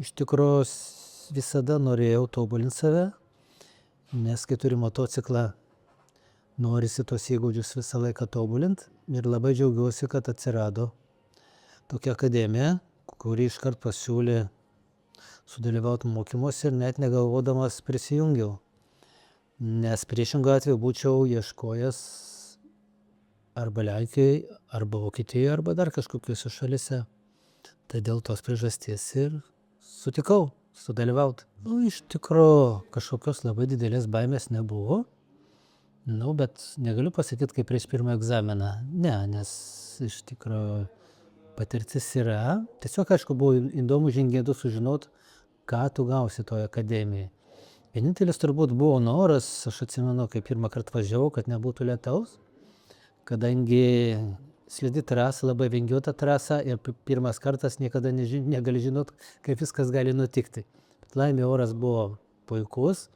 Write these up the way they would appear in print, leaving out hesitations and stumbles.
Iš tikrųjų visada norėjau tobulinti save, nes kai turi motociklą, norisi tos įgūdžius visą laiką tobulinti ir labai džiaugiuosi, kad atsirado tokia akademija, kuri iškart pasiūlė sudalyvauti mokymuose ir net negalvodamas prisijungiau, nes priešingą atveju būčiau ieškojęs arba Lenkijoje, arba Vokietijoje, arba dar kažkokiuose šalise. Tai dėl tos priežasties ir sutikau sudalyvauti. Iš tikrųjų kažkokios labai didelės baimės nebuvo, bet negaliu pasakyti, kaip prieš pirmą egzaminą. Ne, nes iš tikrųjų patirtis yra. Tiesiog, aišku, buvo įdomu žingėdu sužinoti, ką tu gausi toje akademijoje. Vienintelis turbūt buvo noras, aš atsimenu, kai pirmą kartą važiavau, kad nebūtų lietaus, kadangi slidi trasa, labai vingiuota trasa ir pirmas kartas niekada negali žinot, kaip viskas gali nutikti. Bet laimė oras buvo puikus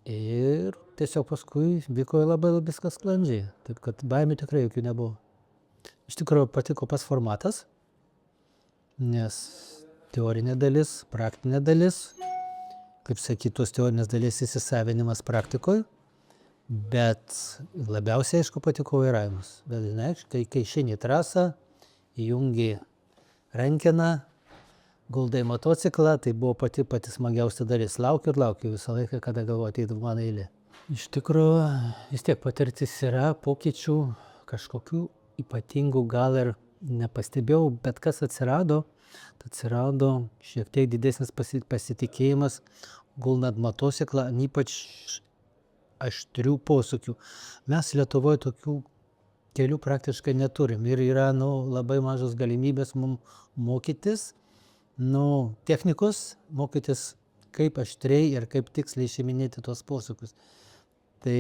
ir tiesiog paskui vyko labai viskas sklandžiai, taip kad baimių tikrai jokių nebuvo. Iš tikrųjų patiko pats formatas, nes teorinė dalis, praktinė dalis, kaip sakyt, tos teorinės dalies įsisavinimas praktikoje, bet labiausiai, aišku, patiko vairavimas. Kai išeini į trasą, įjungi rankeną, guldai motociklą, tai buvo pati smagiausia dalis. Laukiu visą laiką, kada galvoju ateitų mano eilė. Iš tikrųjų, vis tiek patirtis yra, pokyčių kažkokių ypatingų gal ir nepastebėjau, bet kas atsirado šiek tiek didesnis pasitikėjimas guldant motociklą, ypač aštrių posūkių. Mes Lietuvoje tokių kelių praktiškai neturim ir yra labai mažos galimybės mums mokytis, technikos, mokytis kaip aštriai ir kaip tiksliai išiminėti tuos posūkius. Tai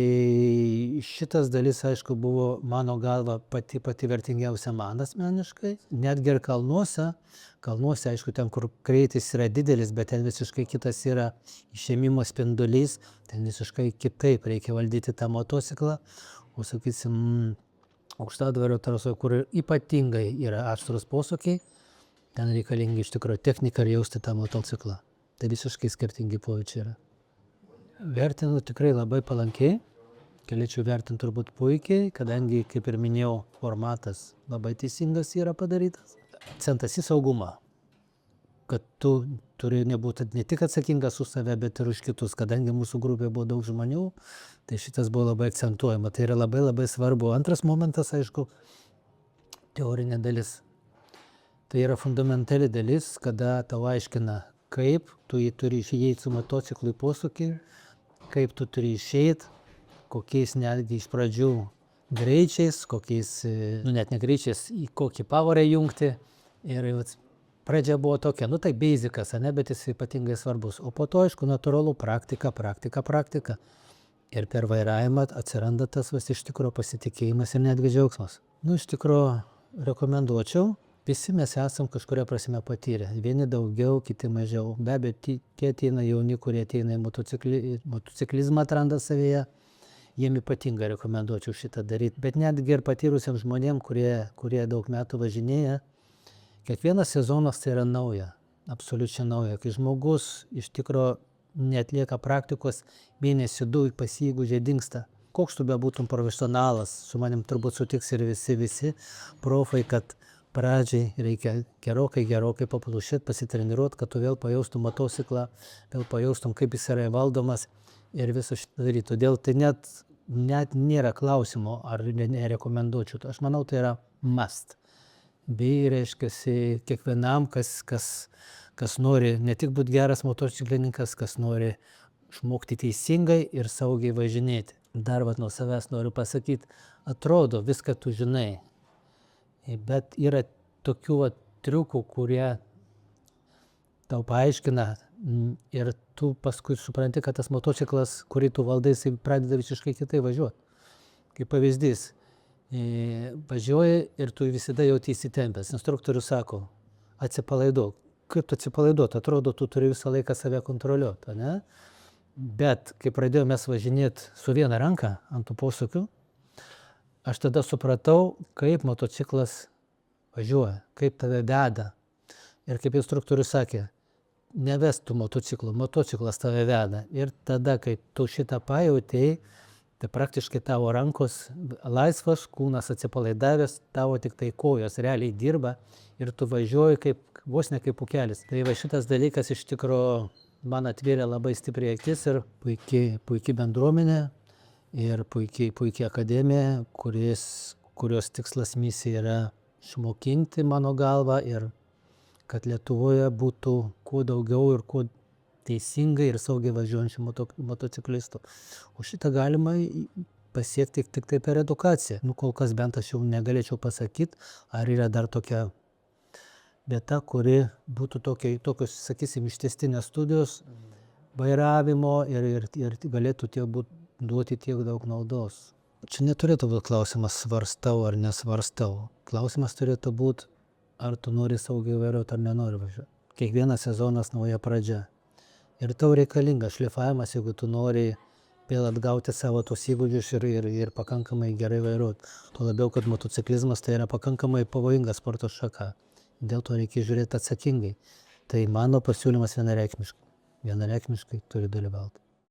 šitas dalis, aišku, buvo mano galva pati vertingiausia man asmeniškai. Netgi ir kalnuose, aišku, ten, kur greitis yra didelis, bet ten visiškai kitas yra išėmimo spindulys, ten visiškai kitaip reikia valdyti tą motociklą. O sakysim, Aukštadvario trasoje, kur ypatingai yra aštrūs posūkiai, ten reikalingi iš tikrųjų technika ir jausti tą motociklą. Tai visiškai skirtingi pojūčiai yra. Vertinu tikrai labai palankiai, galėčiau vertinti turbūt puikiai, kadangi, kaip ir minėjau, formatas labai teisingas yra padarytas. Akcentas į saugumą, kad tu turi nebūti ne tik atsakingas už save, bet ir už kitus, kadangi mūsų grupėje buvo daug žmonių, tai šitas buvo labai akcentuojama, tai yra labai svarbu. Antras momentas, aišku, teorinė dalis. Tai yra fundamentali dalis, kada tau aiškina, kaip tu turi išeiti su motociklu į posūkį, kaip tu turi išeiti, kokiais netgi iš pradžių greičiais, kokiais, net ne greičiais, į kokį pavarą jungti. Ir pradžia buvo tokia, tai basicas, bet jis ypatingai svarbus. O po to, aišku, natūralu praktika. Ir per vairavimą atsiranda tas iš tikrųjų pasitikėjimas ir netgi džiaugsmas. Iš tikrųjų rekomenduočiau. Visi mes esam kažkuria prasme patyrę. Vieni daugiau, kiti mažiau. Be abejo, tie ateina jauni, kurie ateina į motociklizmą atranda savyje. Jiem ypatingai rekomenduočiau šitą daryti. Bet netgi ir patyrusiems žmonėms, kurie daug metų važinėja, kiekvienas sezonas tai yra nauja, absoliučiai nauja. Kai žmogus iš tikrųjų neatlieka praktikos, mėnesį 2 pas jį įgūdžiai dingsta. Koks tu bebūtum profesionalas, su manim turbūt sutiks ir visi profai, kad pradžiai reikia gerokai paplušėti, pasitreniruoti, kad tu vėl pajaustum motociklą, vėl pajaustum, kaip jis yra valdomas ir visą šitą daryti. Todėl tai net nėra klausimo, ar nerekomenduočiau. Aš manau, tai yra must. Bei reiškia kiekvienam, kas nori ne tik būti geras motociklininkas, kas nori išmokti teisingai ir saugiai važinėti. Dar nuo savęs noriu pasakyti, atrodo viską tu žinai. Bet yra tokių triukų, kurie tau paaiškina ir tu paskui supranti, kad tas motociklas, kurį tu valdai, jis pradeda visiškai kitai važiuoti. Kaip pavyzdys, važiuoji ir tu visada jauti įsitempęs. Instruktorius sako, atsipalaiduok. Kaip tu atsipalaiduot? Atrodo, tu turi visą laiką save kontroliuoti, ne? Bet kai pradėjome mes važinėti su viena ranka ant tų posūkių, aš tada supratau, kaip motociklas važiuoja, kaip tave veda. Ir kaip instruktorius sakė, nevestų motociklo, motociklas tave veda. Ir tada, kai tu šitą pajautėjai, tai praktiškai tavo rankos laisvas, kūnas atsipalaidavęs, tavo tik tai kojos realiai dirba ir tu važiuoji kaip, vos ne kaip pukelis. Tai va šitas dalykas iš tikrųjų man atvėrė labai stipriai akis ir puikiai bendruomenė ir puikiai akademija, kurios tikslas misija yra išmokinti mano galvą ir kad Lietuvoje būtų kuo daugiau ir kuo teisingai ir saugiai važiuojančių motociklistų. O šitą galima pasiekti tik tai per edukaciją. Kol kas bent aš jau negalėčiau pasakyti, ar yra dar tokia vieta, kuri būtų tokios, sakysim, ištęstinės studijos vairavimo ir galėtų duoti tiek daug naudos. Čia neturėtų būti klausimas svarstau ar nesvarstau. Klausimas turėtų būti, ar tu nori saugiai vairuoti ar nenori važiuoti. Kiekvienas sezonas nauja pradžia. Ir tau reikalingas šlifavimas, jeigu tu nori vėl atgauti savo tos įgūdžius ir pakankamai gerai vairuoti. Tuo labiau, kad motociklizmas tai yra pakankamai pavojinga sporto šaka. Dėl to reikia žiūrėti atsakingai. Tai mano pasiūlymas vienareikšmiškai turi dalyvauti.